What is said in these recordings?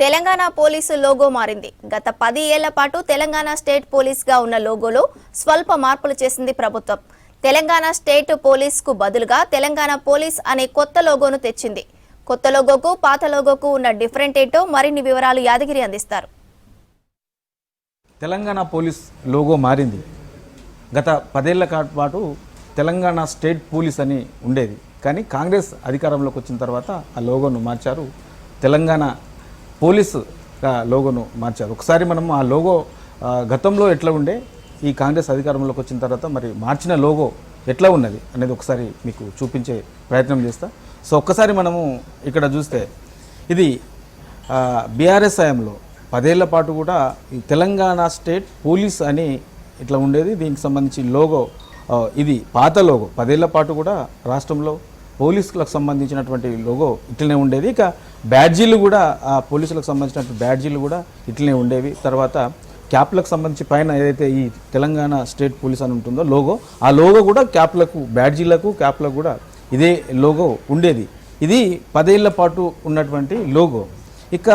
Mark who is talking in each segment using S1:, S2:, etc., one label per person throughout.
S1: Telangana police logo మారింది. గత 10 ఏళ్ల పాటు తెలంగాణ స్టేట్ పోలీస్ గా ఉన్న లోగోలో స్వల్ప మార్పులు చేసింది ప్రభుత్వం. తెలంగాణ స్టేట్ పోలీస్ కు బదులుగా తెలంగాణ పోలీస్ అనే కొత్త లోగోను తెచ్చింది. కొత్త లోగోకు పాత లోగోకు ఉన్న డిఫరెంట్ ఏంటో మరిన్ని వివరాలు యాదగిరి అందిస్తారు.
S2: తెలంగాణ పోలీస్ లోగో మారింది. గత 10 ఏళ్ల పాటు తెలంగాణ స్టేట్ పోలీస్ అని ఉండేది. కానీ కాంగ్రెస్ అధికారంలోకి వచ్చిన తర్వాత ఆ లోగోను మార్చారు. తెలంగాణ పోలీసు లోగోను మార్చారు. ఒకసారి మనం ఆ లోగో గతంలో ఎట్లా ఉండే, ఈ కాంగ్రెస్ అధికారంలోకి వచ్చిన తర్వాత మరి మార్చిన లోగో ఎట్లా ఉన్నది అనేది ఒకసారి మీకు చూపించే ప్రయత్నం చేస్తా. సో ఒక్కసారి మనము ఇక్కడ చూస్తే ఇది బీఆర్ఎస్ హయాంలో 10 ఏళ్ల పాటు కూడా ఈ తెలంగాణ స్టేట్ పోలీస్ అని ఇట్లా ఉండేది. దీనికి సంబంధించి లోగో ఇది పాత లోగో. 10 ఏళ్ల పాటు కూడా రాష్ట్రంలో పోలీసులకు సంబంధించినటువంటి లోగో ఇట్లనే ఉండేది. ఇక బ్యాడ్జీలు కూడా పోలీసులకు సంబంధించినటువంటి బ్యాడ్జీలు కూడా ఇట్లనే ఉండేవి. తర్వాత క్యాప్లకు సంబంధించి పైన ఏదైతే ఈ తెలంగాణ స్టేట్ పోలీస్ అని ఉంటుందో లోగో, ఆ లోగో కూడా క్యాప్లకు, బ్యాడ్జీలకు, క్యాప్లకు కూడా ఇదే లోగో ఉండేది. ఇది 10 ఏళ్ల పాటు ఉన్నటువంటి లోగో. ఇక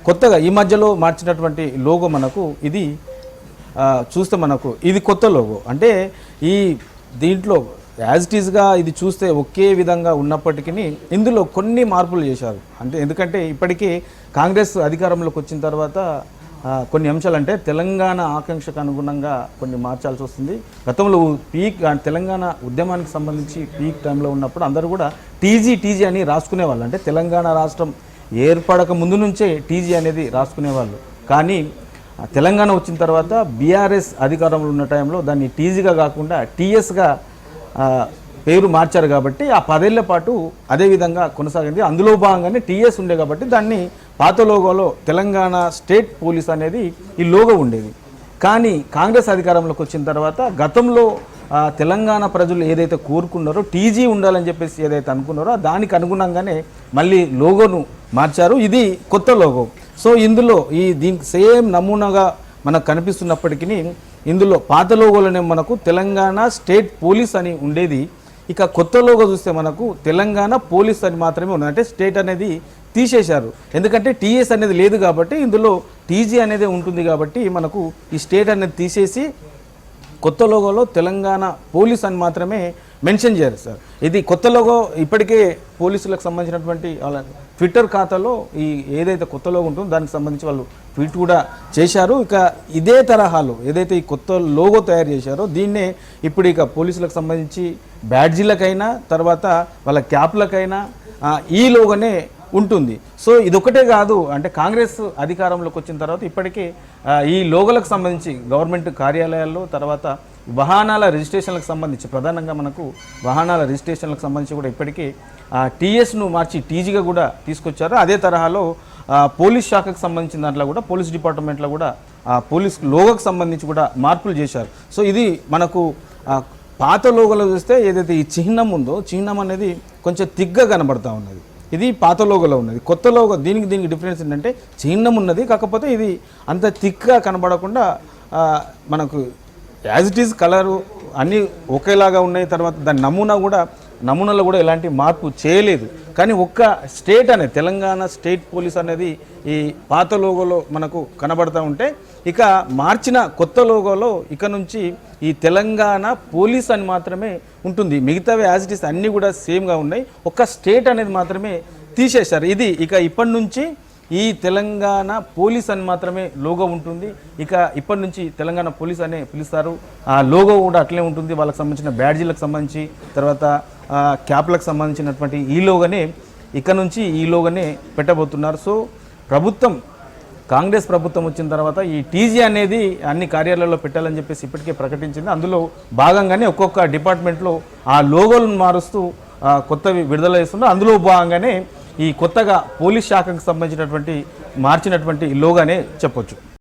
S2: కొత్తగా ఈ మధ్యలో మార్చినటువంటి లోగో మనకు ఇది చూస్తే మనకు ఇది కొత్త లోగో. అంటే ఈ దీంట్లో యాజ్ ఇట్ ఈస్గా ఇది చూస్తే ఒకే విధంగా ఉన్నప్పటికీ ఇందులో కొన్ని మార్పులు చేశారు. అంటే ఎందుకంటే ఇప్పటికీ కాంగ్రెస్ అధికారంలోకి వచ్చిన తర్వాత కొన్ని అంశాలు అంటే తెలంగాణ ఆకాంక్షకు అనుగుణంగా కొన్ని మార్చాల్సి వస్తుంది. గతంలో పీక్ తెలంగాణ ఉద్యమానికి సంబంధించి పీక్ టైంలో ఉన్నప్పుడు అందరూ కూడా టీజీ అని రాసుకునేవాళ్ళు. అంటే తెలంగాణ రాష్ట్రం ఏర్పడక ముందు నుంచే టీజీ అనేది రాసుకునేవాళ్ళు. కానీ తెలంగాణ వచ్చిన తర్వాత బీఆర్ఎస్ అధికారంలో ఉన్న టైంలో దాన్ని టీజీగా కాకుండా టీఎస్గా పేరు మార్చారు. కాబట్టి ఆ 10 ఏళ్ల పాటు అదేవిధంగా కొనసాగింది. అందులో భాగంగానే టీఎస్ ఉండే కాబట్టి దాన్ని పాత లోగోలో తెలంగాణ స్టేట్ పోలీస్ అనేది ఈ లోగో ఉండేది. కానీ కాంగ్రెస్ అధికారంలోకి వచ్చిన తర్వాత గతంలో తెలంగాణ ప్రజలు ఏదైతే కోరుకున్నారో టీజీ ఉండాలని చెప్పేసి ఏదైతే అనుకున్నారో దానికి అనుగుణంగానే మళ్ళీ లోగోను మార్చారు. ఇది కొత్త లోగో. సో ఇందులో దీనికి సేమ్ నమూనాగా మనకు కనిపిస్తున్నప్పటికీ ఇందులో పాత లోగోలోనే మనకు తెలంగాణ స్టేట్ పోలీస్ అని ఉండేది. ఇక కొత్త లోగో చూస్తే మనకు తెలంగాణ పోలీస్ అని మాత్రమే ఉన్నది. అంటే స్టేట్ అనేది తీసేశారు. ఎందుకంటే టీఎస్ అనేది లేదు కాబట్టి ఇందులో టీజీ అనేది ఉంటుంది. కాబట్టి మనకు ఈ స్టేట్ అనేది తీసేసి కొత్త లోగోలో తెలంగాణ పోలీస్ అని మాత్రమే మెన్షన్ చేయరు సార్. ఇది కొత్త లోగో ఇప్పటికే పోలీసులకు సంబంధించినటువంటి వాళ్ళ ట్విట్టర్ ఖాతాలో ఈ ఏదైతే కొత్త లోగో ఉంటుందో దానికి సంబంధించి వాళ్ళు ట్వీట్ కూడా చేశారు. ఇక ఇదే తరహాలో ఏదైతే ఈ కొత్త లోగో తయారు చేశారో దీన్నే ఇప్పుడు ఇక పోలీసులకు సంబంధించి బ్యాడ్జీలకైనా తర్వాత వాళ్ళ క్యాప్లకైనా ఈ లోగోనే ఉంటుంది. సో ఇదొకటే కాదు, అంటే కాంగ్రెస్ అధికారంలోకి వచ్చిన తర్వాత ఇప్పటికే ఈ లోగోలకు సంబంధించి గవర్నమెంట్ కార్యాలయాల్లో తర్వాత వాహనాల రిజిస్ట్రేషన్లకు సంబంధించి ప్రధానంగా మనకు వాహనాల రిజిస్ట్రేషన్లకు సంబంధించి కూడా ఇప్పటికీ టీఎస్ను మార్చి టీజీగా కూడా తీసుకొచ్చారు. అదే తరహాలో పోలీస్ శాఖకు సంబంధించిన దాంట్లో కూడా పోలీస్ డిపార్ట్మెంట్లో కూడా పోలీస్ లోగోకు సంబంధించి కూడా మార్పులు చేశారు. సో ఇది మనకు పాత లోగోలో చూస్తే ఏదైతే ఈ చిహ్నం ఉందో చిహ్నం అనేది కొంచెం తిగ్గా కనబడతా ఉన్నది. ఇది పాత లోగోలో ఉన్నది. కొత్త లోగో దీనికి డిఫరెన్స్ ఏంటంటే చిహ్నం ఉన్నది, కాకపోతే ఇది అంత థిక్గా కనబడకుండా మనకు యాజ్ ఇట్ ఈజ్ కలరు అన్నీ ఒకేలాగా ఉన్నాయి. తర్వాత దాని నమూనాలో కూడా ఎలాంటి మార్పు చేయలేదు. కానీ ఒక్క స్టేట్ అనేది తెలంగాణ స్టేట్ పోలీస్ అనేది ఈ పాత లోగోలో మనకు కనబడతా ఉంటే ఇక మార్చిన కొత్త లోగోలో ఇక నుంచి ఈ తెలంగాణ పోలీస్ అని మాత్రమే ఉంటుంది. మిగతావి యాజ్ ఇట్ ఈస్ అన్నీ కూడా సేమ్గా ఉన్నాయి. ఒక్క స్టేట్ అనేది మాత్రమే తీసేశారు. ఇది ఇక ఇప్పటి నుంచి ఈ తెలంగాణ పోలీస్ అని మాత్రమే లోగో ఉంటుంది. ఇక ఇప్పటి నుంచి తెలంగాణ పోలీస్ అనే పిలుస్తారు. ఆ లోగో కూడా అట్లే ఉంటుంది. వాళ్ళకి సంబంధించిన బ్యాడ్జీలకు సంబంధించి తర్వాత క్యాప్లకు సంబంధించినటువంటి ఈ లోగోనే ఇక నుంచి ఈ లోగోనే పెట్టబోతున్నారు. సో కాంగ్రెస్ ప్రభుత్వం వచ్చిన తర్వాత ఈ టీజీ అనేది అన్ని కార్యాలయాల్లో పెట్టాలని చెప్పేసి ఇప్పటికే ప్రకటించింది. అందులో భాగంగానే ఒక్కొక్క డిపార్ట్మెంట్లో ఆ లోగోలను మారుస్తూ కొత్తవి విడుదల చేస్తున్నారు. అందులో భాగంగానే ఈ కొత్తగా పోలీస్ శాఖకు సంబంధించినటువంటి మార్చినటువంటి లోగానే చెప్పొచ్చు.